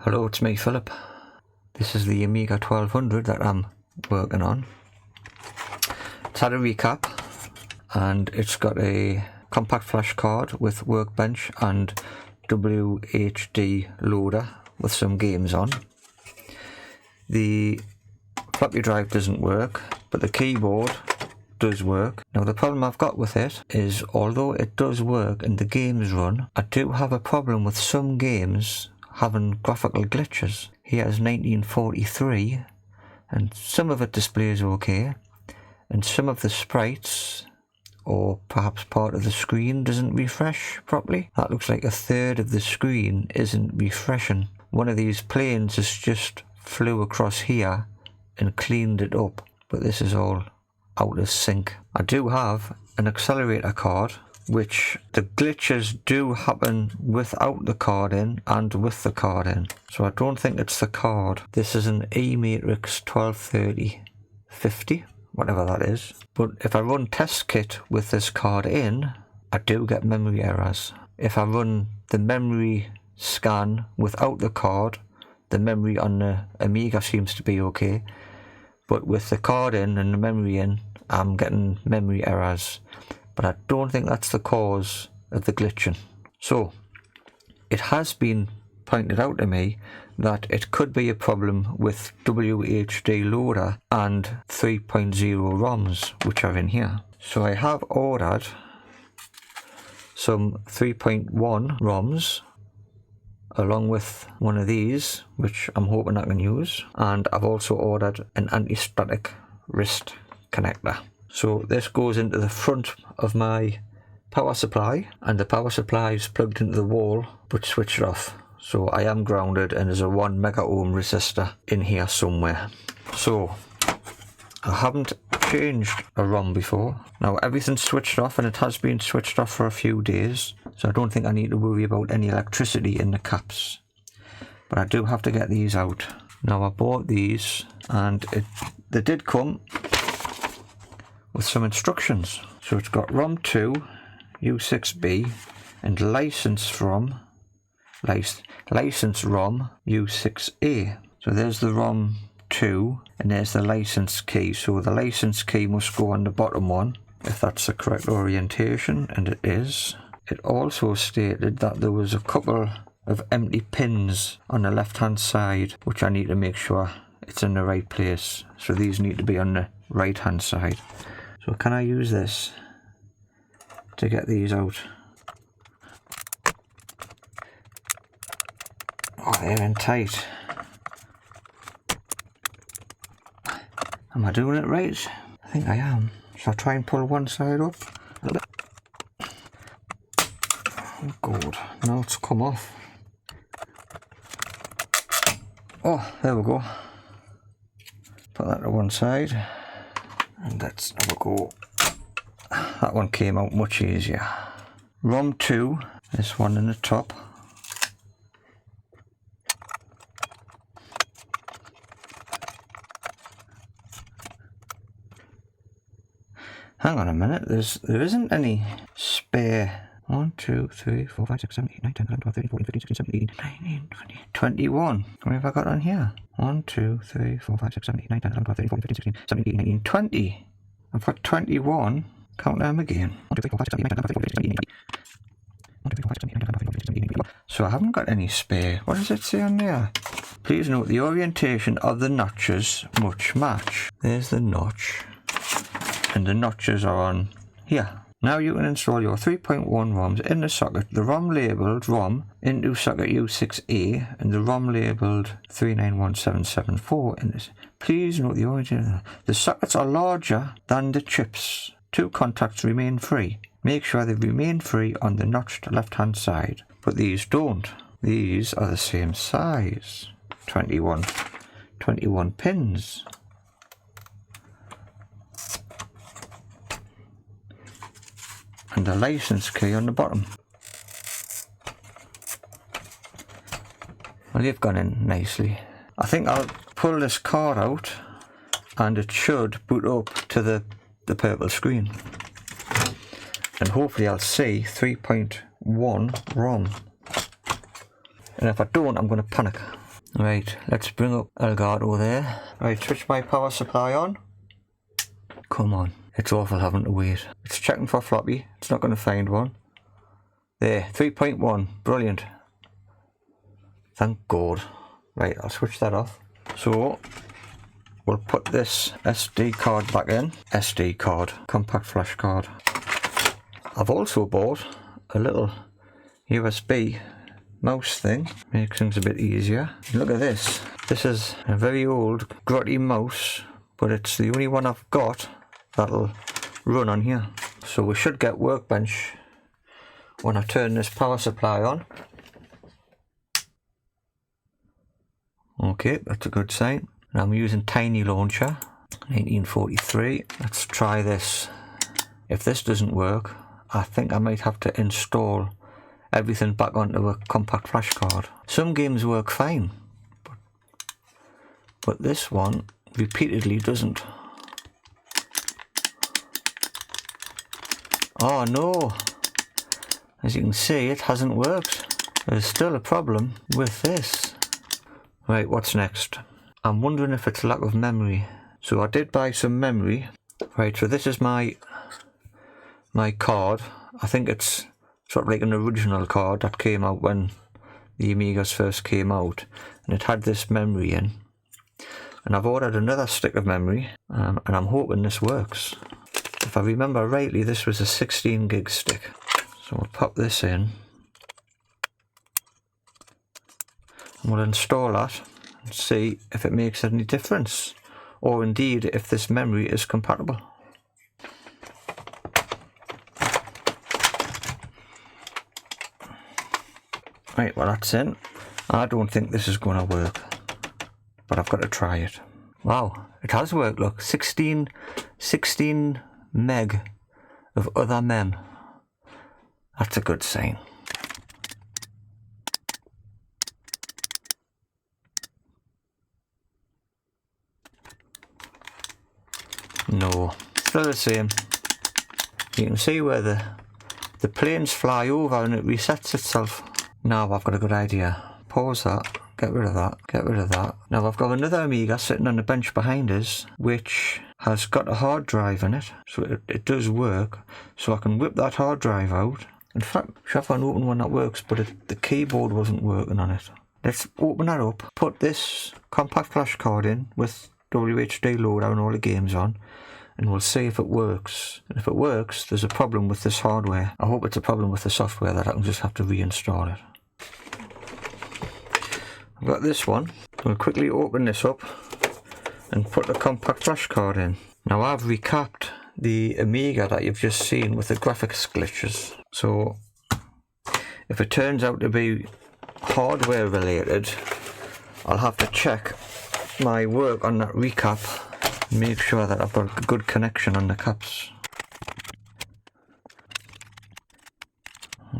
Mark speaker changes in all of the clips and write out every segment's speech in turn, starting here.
Speaker 1: Hello, it's me, Philip. This is the Amiga 1200 that I'm working on. It's had a recap and it's got a compact flash card with Workbench and WHDLoader with some games on. The floppy drive doesn't work, but the keyboard does work. Now the problem I've got with it is, although it does work and the games run, I do have a problem with some games having graphical glitches. Here's 1943 and some of it displays okay, and some of the sprites or perhaps part of the screen doesn't refresh properly. That looks like a third of the screen isn't refreshing. One of these planes has just flew across here and cleaned it up, but this is all out of sync. I do have an accelerator card, which the glitches do happen without the card in and with the card in. So I don't think it's the card. This is an E-Matrix 1230-50, whatever that is. But if I run test kit with this card in, I do get memory errors. If I run the memory scan without the card, the memory on the Amiga seems to be okay. But with the card in and the memory in, I'm getting memory errors. But I don't think that's the cause of the glitching. So it has been pointed out to me that it could be a problem with WHDLoader and 3.0 ROMs, which are in here. So I have ordered some 3.1 ROMs along with one of these, which I'm hoping I can use, and I've also ordered an anti-static wrist connector. So this goes into the front of my power supply, and the power supply is plugged into the wall but switched off. So I am grounded and there's a 1 mega ohm resistor in here somewhere. So I haven't changed a ROM before. Now everything's switched off, and it has been switched off for a few days, so I don't think I need to worry about any electricity in the caps. But I do have to get these out. Now I bought these and they did come with some instructions. So it's got ROM 2, U6B, and license ROM U6A. So there's the ROM 2 and there's the license key. So the license key must go on the bottom one, if that's the correct orientation, and it is. It also stated that there was a couple of empty pins on the left hand side, which I need to make sure it's in the right place. So these need to be on the right hand side. So can I use this to get these out? Oh, they're in tight. Am I doing it right? I think I am. So I'll try and pull one side up a little bit. Oh God, now it's come off. Oh, there we go. Put that to one side. And let's have a go. That one came out much easier. ROM 2, this one in the top. Hang on a minute, there isn't any spare. 1, 2, 3, 4, 5, 6, 7, 8, 9, 10, 11, 12, 13, 14, 15, 16, 17, 18, 19, 20, 21. What have I got on here? 1, 2, 3, 4, 5, 6, 7, 8, 9, 10, 11, 12, 13, 14, 15, 16, 17, 18, 19, 20. I've got 21. Count them again. 1, 2, 3, 4, 5, 6, 7, 8, 9, 10, 11, 12, 13, 14, 15, 16, 17, 18, 19. 1, 2, 3, 4, 5, 6, 7, 8, 9, 10, 11, 12, 13, 14, 15, 16, 17, 18. So I haven't got any spare. What does it say on there? Please note the orientation of the notches must match. There's the notch. And the notches are on here. Now you can install your 3.1 ROMs in the socket. The ROM labelled ROM into socket U6A and the ROM labelled 391774 in this. Please note the origin. The sockets are larger than the chips. 2 contacts remain free. Make sure they remain free on the notched left hand side. But these don't. These are the same size. 21 pins. And the license key on the bottom. Well, they've gone in nicely. I think I'll pull this card out and it should boot up to the purple screen. And hopefully I'll see 3.1 ROM. And if I don't, I'm going to panic. Right, let's bring up Elgato there. Right, switch my power supply on. Come on, it's awful having to wait. It's checking for floppy, it's not going to find one. There, 3.1, brilliant. Thank God. Right, I'll switch that off. So, we'll put this SD card back in. SD card, compact flash card. I've also bought a little USB mouse thing. Makes things a bit easier. Look at this. This is a very old grotty mouse, but it's the only one I've got that'll run on here. So we should get Workbench when I turn this power supply on. Okay, that's a good sign. And I'm using Tiny Launcher, 1943. Let's try this. If this doesn't work, I think I might have to install everything back onto a compact flash card. Some games work fine, but this one repeatedly doesn't. Oh no! As you can see, it hasn't worked. There's still a problem with this. Right, what's next? I'm wondering if it's lack of memory. So I did buy some memory. Right, so this is my card. I think it's sort of like an original card that came out when the Amigas first came out, and it had this memory in. And I've ordered another stick of memory, and I'm hoping this works. If I remember rightly, this was a 16 gig stick. So we'll pop this in, and we'll install that and see if it makes any difference, or indeed if this memory is compatible. Right, well that's in. I don't think this is going to work, but I've got to try it. Wow, it has worked, look. 16 meg of other mem. That's a good sign. No, still the same. You can see where the planes fly over and it resets itself. Now I've got a good idea. Pause that, get rid of that, get rid of that. Now I've got another Amiga sitting on the bench behind us, which has got a hard drive in it, so it does work. So I can whip that hard drive out. In fact, I have an open one that works, but the keyboard wasn't working on it. Let's open that up, put this compact flash card in with WHDLoader and all the games on, and we'll see if it works. And if it works, there's a problem with this hardware. I hope it's a problem with the software that I can just have to reinstall it. I've got this one. We'll quickly open this up and put the compact flash card in. Now I've recapped the Amiga that you've just seen with the graphics glitches. So if it turns out to be hardware related, I'll have to check my work on that recap and make sure that I've got a good connection on the caps.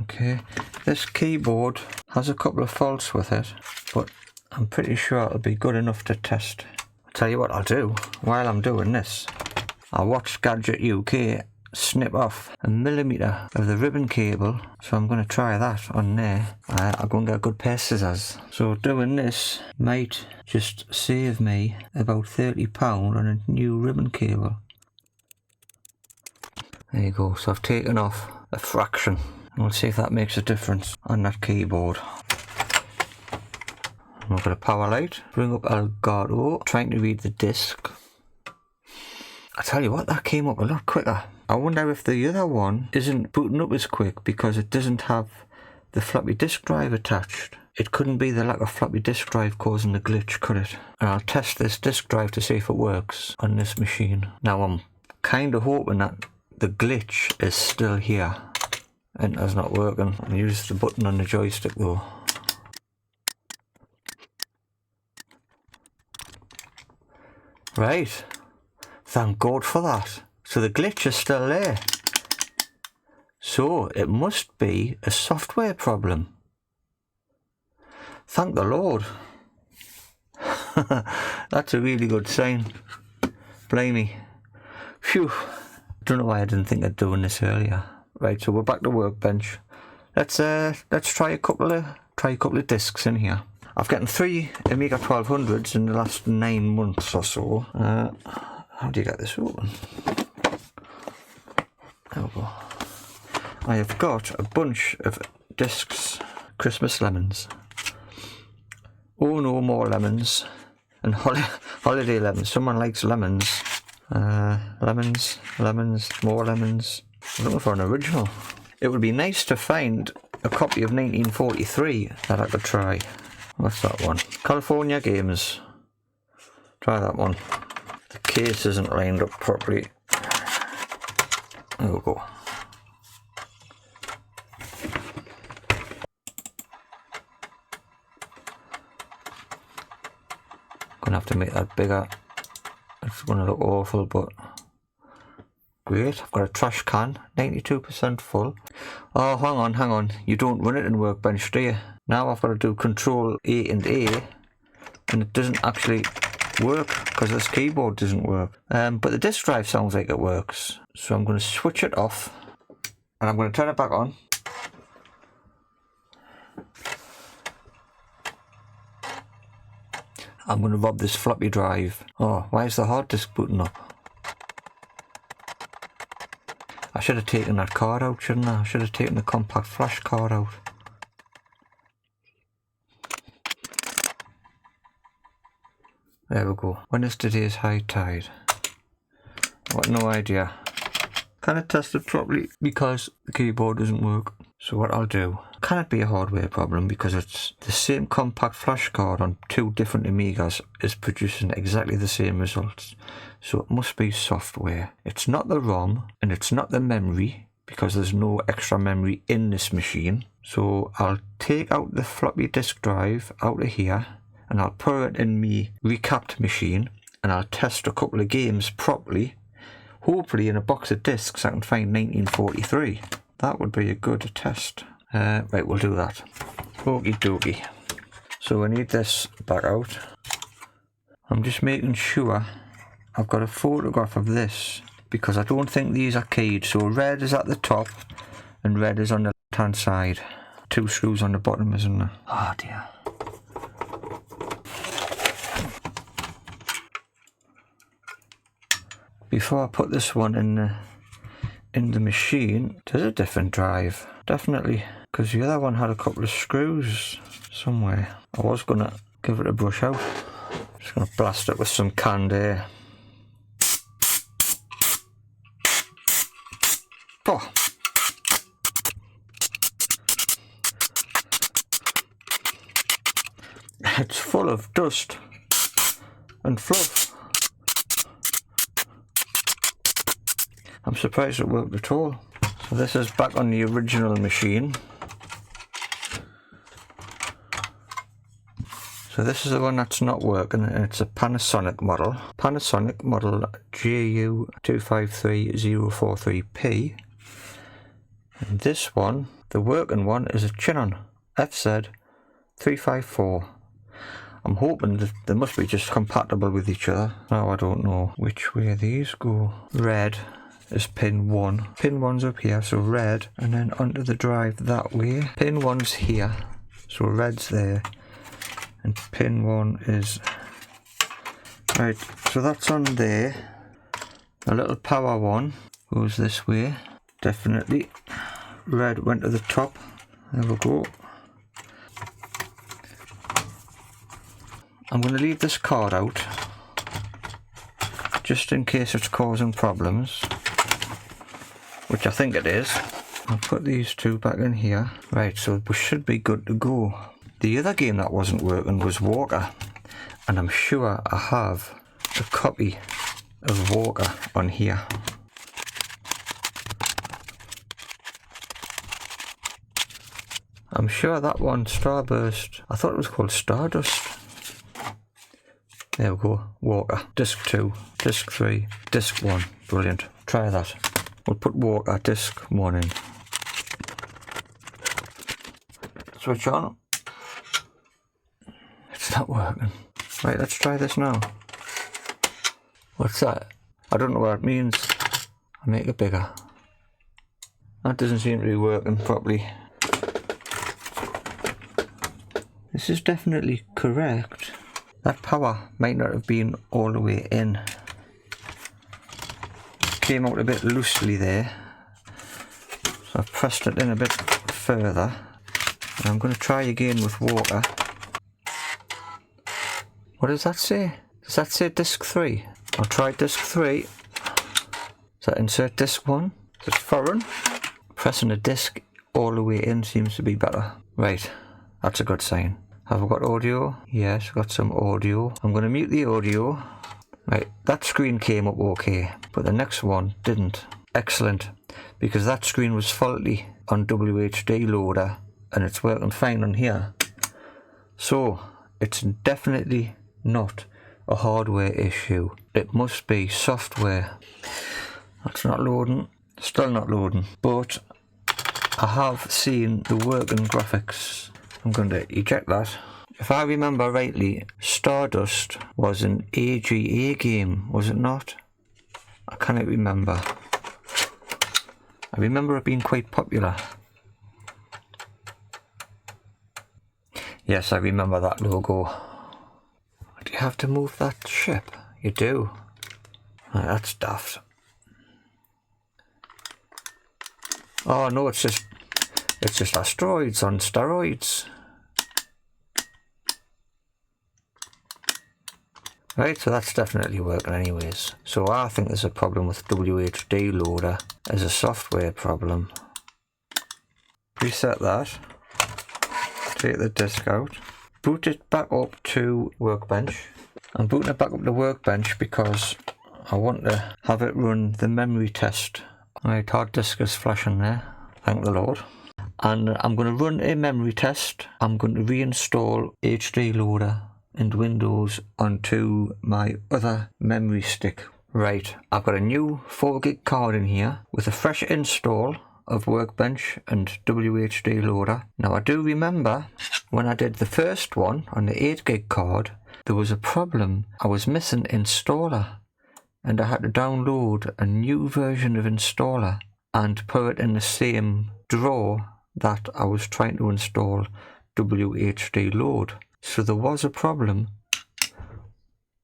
Speaker 1: Okay, this keyboard has a couple of faults with it, but I'm pretty sure it'll be good enough to test. I'll tell you what I'll do while I'm doing this. I'll watch Gadget UK snip off 1mm of the ribbon cable, so I'm going to try that on there. I'll go and get a good pair of scissors. So doing this might just save me about £30 on a new ribbon cable. There you go, so I've taken off a fraction. We'll see if that makes a difference on that keyboard. We've got a power light. Bring up Elgato, trying to read the disc. I tell you what, that came up a lot quicker. I wonder if the other one isn't booting up as quick because it doesn't have the floppy disk drive attached. It couldn't be the lack of floppy disk drive causing the glitch, could it? And I'll test this disk drive to see if it works on this machine. Now I'm kind of hoping that the glitch is still here. Enter's not working. I'll use the button on the joystick though. Right. Thank God for that. So the glitch is still there. So it must be a software problem. Thank the Lord. That's a really good sign. Blimey. Phew. Don't know why I didn't think of doing this earlier. Right, so we're back to Workbench. Let's try a couple of discs in here. I've gotten 3 Amiga 1200s in the last 9 months or so. How do you get this open? There we go. I have got a bunch of discs, Christmas lemons. Oh no, more lemons. And holiday lemons. Someone likes lemons. Lemons, more lemons. I'm looking for an original. It would be nice to find a copy of 1943 that I could try. What's that one? California Games. Try that one. The case isn't lined up properly. There we go. Gonna have to make that bigger. It's gonna look awful, but great. I've got a trash can, 92% full. Oh, hang on. You don't run it in Workbench, do you? Now I've got to do Control A and A, and it doesn't actually work because this keyboard doesn't work. But the disk drive sounds like it works. So I'm going to switch it off, and I'm going to turn it back on. I'm going to rob this floppy drive. Oh, why is the hard disk button up? I should have taken that card out, shouldn't I? I should have taken the compact flash card out. There we go. When is today's high tide? I've got no idea. Can it test it properly? Because the keyboard doesn't work. So what I'll do, can it be a hardware problem because it's the same compact flash card on 2 different Amigas is producing exactly the same results. So it must be software. It's not the ROM and it's not the memory because there's no extra memory in this machine. So I'll take out the floppy disk drive out of here and I'll put it in my recapped machine and I'll test a couple of games properly. Hopefully in a box of discs I can find 1943. That would be a good test. Right, we'll do that. Okie dokie. So I need this back out. I'm just making sure I've got a photograph of this because I don't think these are keyed. So red is at the top and red is on the left hand side. 2 screws on the bottom, isn't there? Oh dear. Before I put this one in the machine, there's a different drive, definitely, because the other one had a couple of screws somewhere. I was gonna give it a brush out. Just gonna blast it with some canned air. Oh. It's full of dust and fluff. I'm surprised it worked at all. So this is back on the original machine. So this is the one that's not working, and it's a Panasonic model. Panasonic model GU253043P. And this one, the working one, is a Chinon FZ354. I'm hoping that they must be just compatible with each other. Now I don't know which way these go. Red is pin 1. Pin 1's up here, so red, and then onto the drive that way. Pin 1's here, so red's there, and pin 1 is... Right, so that's on there. A little power one goes this way, definitely. Red went to the top, there we go. I'm going to leave this card out, just in case it's causing problems. Which I think it is. I'll put these 2 back in here. Right, so we should be good to go. The other game that wasn't working was Walker, and I'm sure I have a copy of Walker on here. I'm sure that one, Starburst, I thought it was called Stardust. There we go, Walker. Disc 2, Disc 3, Disc 1. Brilliant. Try that. We'll put Walker Disc 1 in. Switch on. It's not working. Right, let's try this now. What's that? I don't know what it means. I'll make it bigger. That doesn't seem to be working properly. This is definitely correct. That power might not have been all the way in. Came out a bit loosely there. So I've pressed it in a bit further. And I'm going to try again with water. What does that say? Does that say disc 3? I'll try disc 3. Does that insert disc 1? Is it foreign? Pressing a disc all the way in seems to be better. Right, that's a good sign. Have I got audio? Yes, I've got some audio. I'm going to mute the audio. Right, that screen came up okay, but the next one didn't. Excellent, because that screen was faulty on WHDLoader and it's working fine on here. So, it's definitely not a hardware issue. It must be software. That's not loading. Still not loading. But I have seen the working graphics. I'm going to eject that. If I remember rightly, Stardust was an AGA game, was it not? I cannot remember. I remember it being quite popular. Yes, I remember that logo. Do you have to move that ship? You do. Oh, that's daft. Oh no, it's just asteroids on steroids. Right, so that's definitely working anyways. So I think there's a problem with WHDLoader as a software problem. Reset that. Take the disk out. Boot it back up to Workbench. I'm booting it back up to Workbench because I want to have it run the memory test. Right, hard disk is flashing there. Thank the Lord. And I'm going to run a memory test. I'm going to reinstall HDLoader and Windows onto my other memory stick. Right, I've got a new 4 gig card in here with a fresh install of Workbench and WHDLoader. Now I do remember when I did the first one on the 8 gig card, there was a problem. I was missing installer and I had to download a new version of installer and put it in the same drawer that I was trying to install WHDLoad. So there was a problem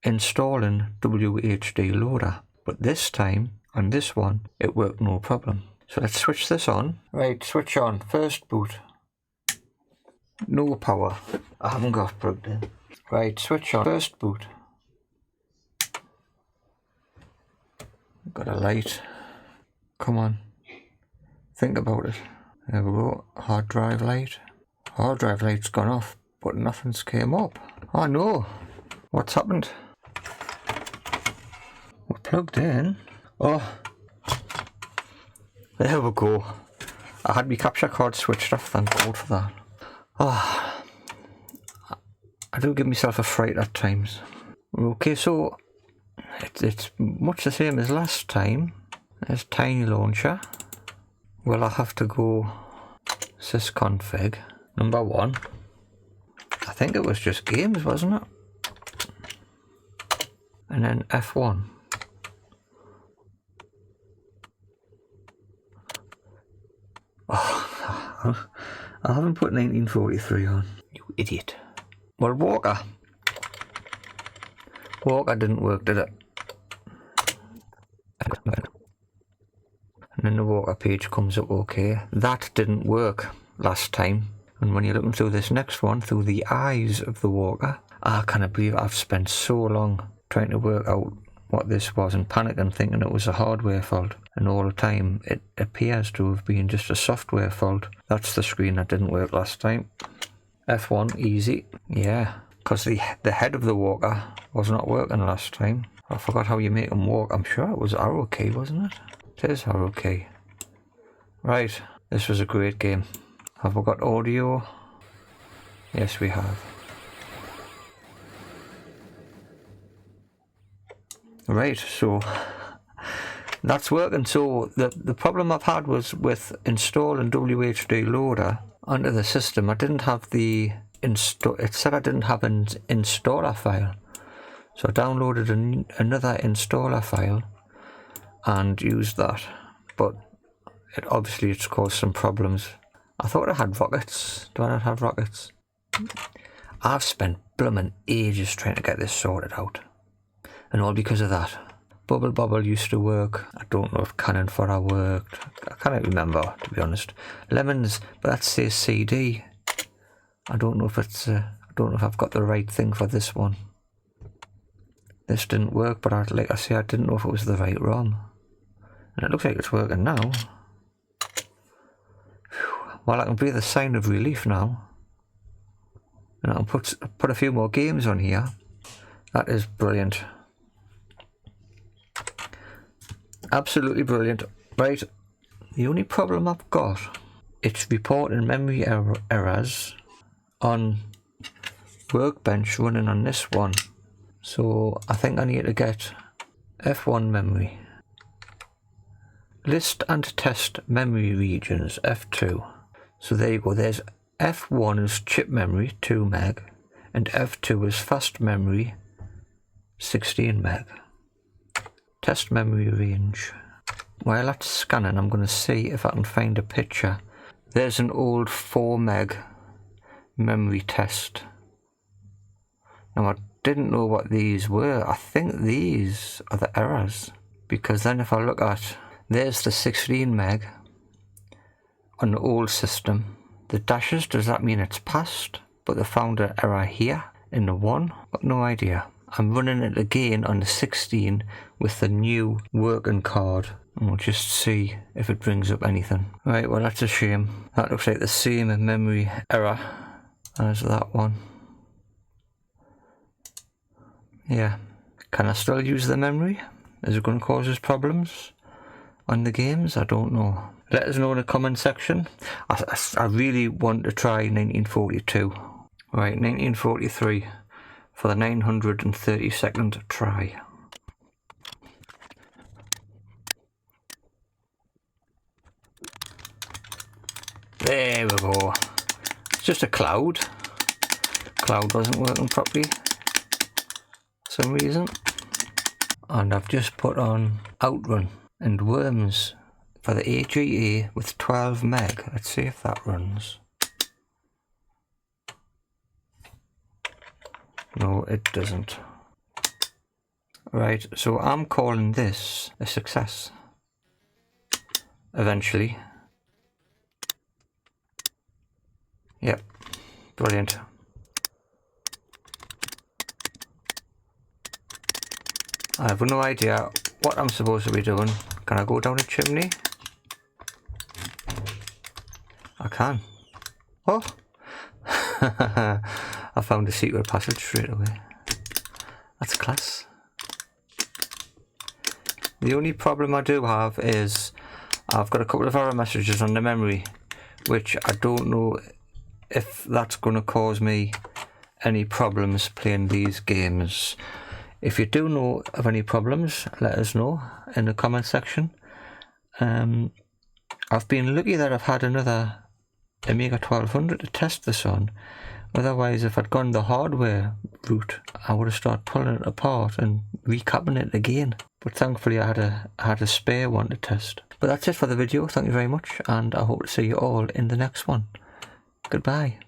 Speaker 1: installing WHDLoader, but this time on this one it worked no problem. So let's switch this on. Right, switch on. First boot. No power. I haven't got plugged in. Right, switch on. First boot. Got a light. Come on. Think about it. There we go. Hard drive light. Hard drive light's gone off, but nothing's came up. Oh no. What's happened? We're plugged in. Oh. There we go. I had my capture card switched off, thank God for that. Oh, I do give myself a fright at times. Okay, so it's much the same as last time. There's Tiny Launcher. Well, I have to go sysconfig. Number 1. I think it was just games, wasn't it? And then F1. Oh, I haven't put 1943 on. You idiot. Well, Walker didn't work, did it? And then the Walker page comes up okay. That didn't work last time. And when you're looking through this next one, through the eyes of the Walker, I can't believe I've spent so long trying to work out what this was and panicking thinking it was a hardware fault, and all the time it appears to have been just a software fault. That's the screen that didn't work last time. F1 easy. Yeah, because the head of the Walker was not working last time. I forgot how you make them walk. I'm sure it was arrow key, wasn't it? It is arrow key. Right, this was a great game. Have we got audio? Yes, we have. Right, so that's working. So the problem I've had was with installing WHDLoader onto the system. I didn't have the it said I didn't have an installer file, so I downloaded another installer file and used that, but obviously it's caused some problems. I thought I had rockets. Do I not have rockets? I've spent blooming ages trying to get this sorted out. And all because of that. Bubble Bobble used to work. I don't know if Cannon Fodder worked. I can't remember, to be honest. Lemons, but that says CD. I don't know if it's, I don't know if I've got the right thing for this one. This didn't work, but like I say, I didn't know if it was the right ROM. And it looks like it's working now. Whew. Well, I can breathe a sign of relief now. And I can put a few more games on here. That is brilliant. Absolutely brilliant. Right, the only problem I've got, it's reporting memory errors on Workbench running on this one. So I think I need to get F1 memory. List and test memory regions, F2. So there you go, there's F1 is chip memory, 2 meg, and F2 is fast memory, 16 meg. Test memory range. While that's scanning, I'm going to see if I can find a picture. There's an old 4 meg memory test. Now I didn't know what these were. I think these are the errors. Because then if I look at, there's the 16 meg on the old system. The dashes, does that mean it's passed? But they found an error here in the 1. Got no idea. I'm running it again on the 16 with the new working card. And we'll just see if it brings up anything. Right, well that's a shame. That looks like the same memory error as that one. Yeah. Can I still use the memory? Is it going to cause us problems on the games? I don't know. Let us know in the comment section. I really want to try 1942. Right, 1943 for the 932nd try. There we go. It's just a cloud. Cloud wasn't working properly for some reason. And I've just put on Outrun and Worms for the AGA with 12 meg. Let's see if that runs. No, it doesn't. Right, so I'm calling this a success. Eventually. Yep, brilliant. I have no idea what I'm supposed to be doing. Can I go down a chimney? I can. Oh! I found a secret passage straight away. That's class. The only problem I do have is I've got a couple of error messages on the memory, which I don't know if that's going to cause me any problems playing these games. If you do know of any problems, let us know in the comment section. I've been lucky that I've had another Amiga 1200 to test this on. Otherwise, if I'd gone the hardware route, I would have started pulling it apart and recapping it again. But thankfully I had a spare one to test. But that's it for the video. Thank you very much, and I hope to see you all in the next one. Goodbye.